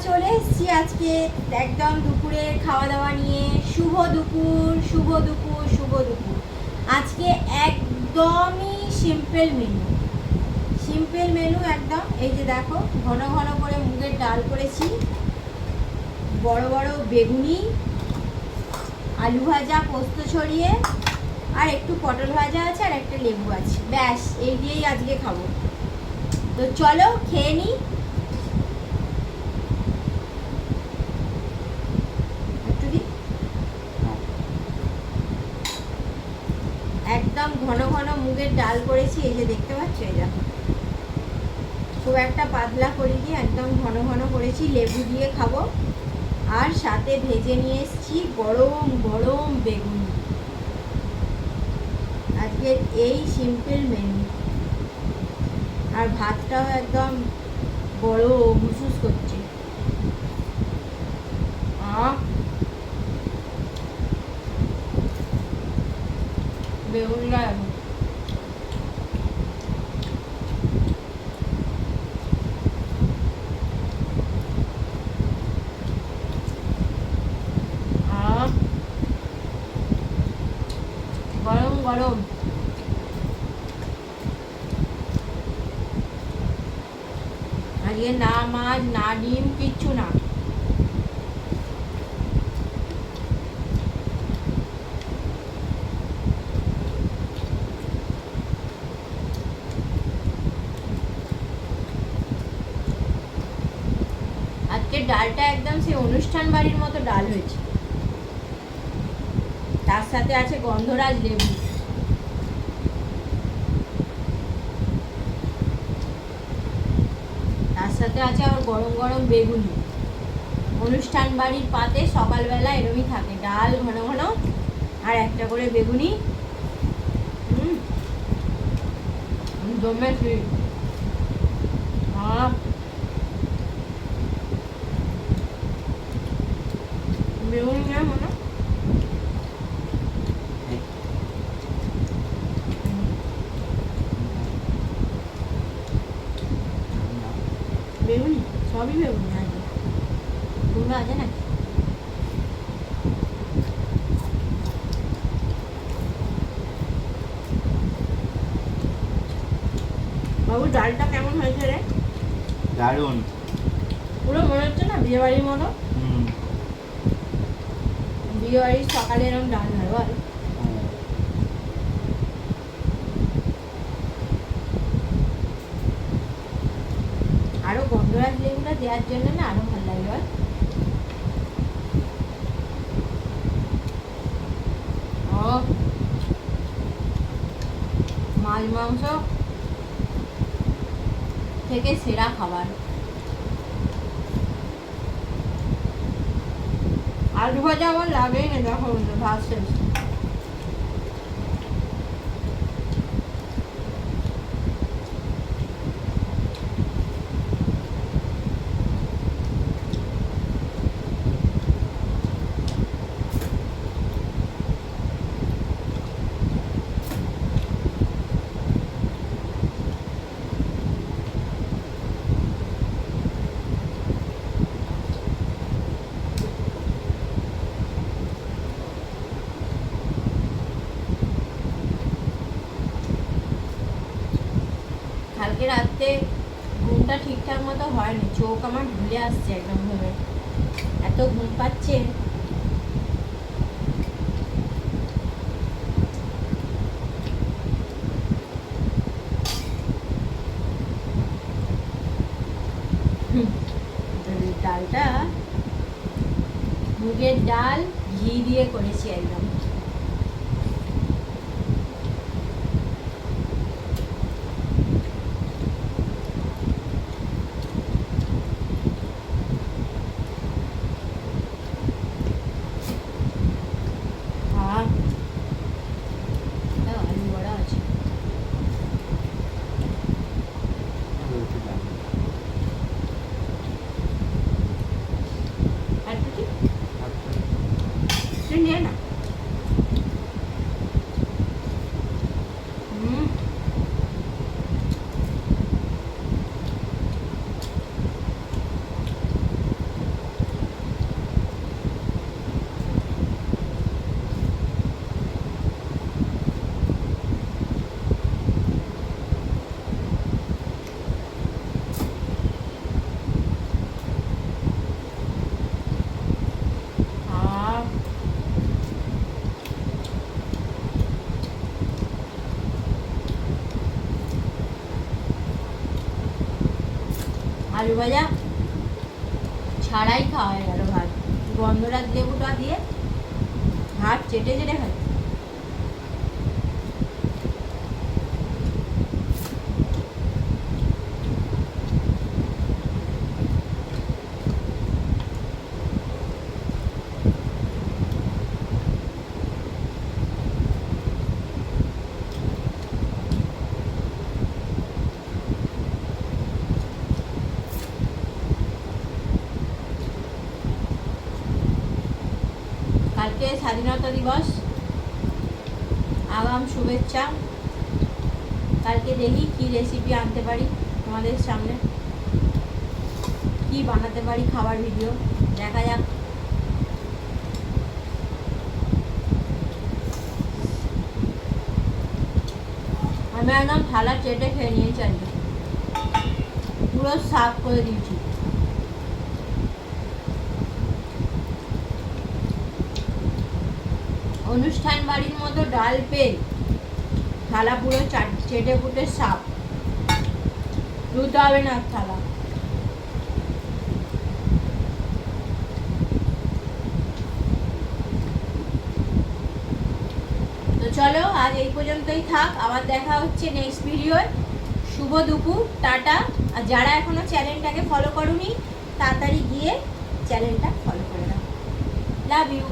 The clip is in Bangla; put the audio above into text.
চলে এসেছি আজকে একদম দুপুরের খাওয়া দাওয়া নিয়ে। শুভ দুপুর, শুভ দুপুর, শুভ দুপুর। আজকে একদমই সিম্পল মেনু একদম। এই যে দেখো, ঘন ঘন করে মুগের ডাল করেছি, বড় বড় বেগুনি, আলু ভাজা পোস্ত ছড়িয়ে, আর একটু পটল ভাজা আছে, আর একটা লেবু আছে। ব্যাস, এই দিয়েই আজকে খাবো। তো চলো খেয়ে নিই। একদম ঘন ঘন মুগের ডাল করেছি, এই যে দেখতে পাচ্ছ। এই দেখো, খুব একটা পাতলা করিনি, একদম ঘন ঘন করেছি। লেবু দিয়ে খাবো। আর সাথে ভেজে নিয়ে এসেছি গরম গরম বেগুন। আজকের এই সিম্পল মেনু। আর ভাতটাও একদম বড় মুসুস করছে। বেগুনটা গরম গরম। আজকে না মাছ না ডিম, কিচ্ছু না। আজকে ডালটা একদম সেই অনুষ্ঠান বাড়ির মতো ডাল হয়েছে। তার সাথে আছে গন্ধরাজ লেবু। তার সাথে আছে আবার গরম গরম বেগুনি। অনুষ্ঠান বাড়ির পাতে সকালবেলা এরমই থাকে, ডাল ঘন ঘন আর একটা করে বেগুনি। জমেছি। বেগুনি না মনে বেগুনি, সবই বেগুনি আছে। কুমড়ো আছে না? বাবু, ডালটা কেমন হয়েছে রে? দারুণ। পুরো মনে হচ্ছে না বিয়ে বাড়ির মতো। বিয়ে বাড়ির সকালে এরকম ডাল হয় বল। আরো গন্ধরাজ লেবুটা দেওয়ার জন্য না আরো ভালো লাগে বল। মাছ মাংস থেকে সেরা খাবার। আলু ভাজা আমার লাগেই না, দেখো ভাত শেষ। কালকে রাতে ঘুমটা ঠিকঠাক মতো হয়নি, চোখ আমার ঢুলে আসছে একদম ভেবে, এত ঘুম পাচ্ছে। ডালটা মুগের ডাল ঘি দিয়ে করেছি একদম। আলু বড়া আছে। আর কিছু নিয়ে না। আলু ভাজা ছাড়াই খাওয়া হয়ে গেল ভাত, গন্ধরাজ লেবুটা দিয়ে ভাত চেটে চেটে খাই। কালকে স্বাধীনতা দিবস, আগাম শুভেচ্ছা। কালকে দেখি কি রেসিপি আনতে পারি তোমাদের সামনে, কি বানাতে পারি খাবার ভিডিও, দেখা যাক। আমি একদম থালা চেটে খেয়ে নিয়েছি, আজকে পুরো সাফ করে দিয়েছি। অনুষ্ঠান বাড়ির মতো ডাল পেয়ে থালা পুরো চেটে পুটে সাফ, ধুতে হবে না থালা। তো চলো আজ এই পর্যন্তই থাক, আবার দেখা হচ্ছে নেক্সট ভিডিওয়। শুভ দুপুর, টাটা। আর যারা এখনো চ্যানেলটাকে ফলো করোনি তাড়াতাড়ি গিয়ে চ্যানেলটা ফলো করে দাও। Love you.